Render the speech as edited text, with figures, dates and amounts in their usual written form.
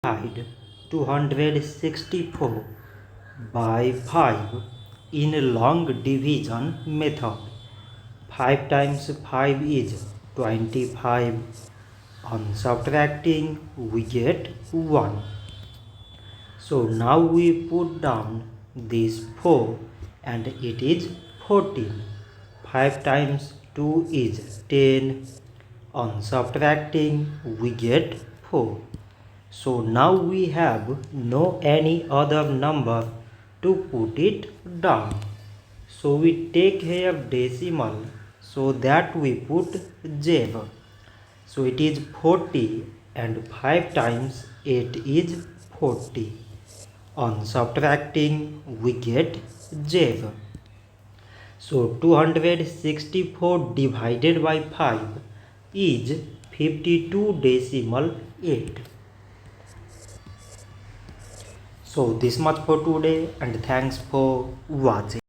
Divide 264 by 5 in a long division method. 5 times 5 is 25. On subtracting, we get 1. So now we put down this 4 and it is 14. 5 times 2 is 10. On subtracting, we get 4. So now we have no any other number to put it down. So we take here decimal so that we put 0. So it is 40 and 5 times 8 is 40. On subtracting, we get 0. So 264 divided by 5 is 52.8. So this much for today and thanks for watching.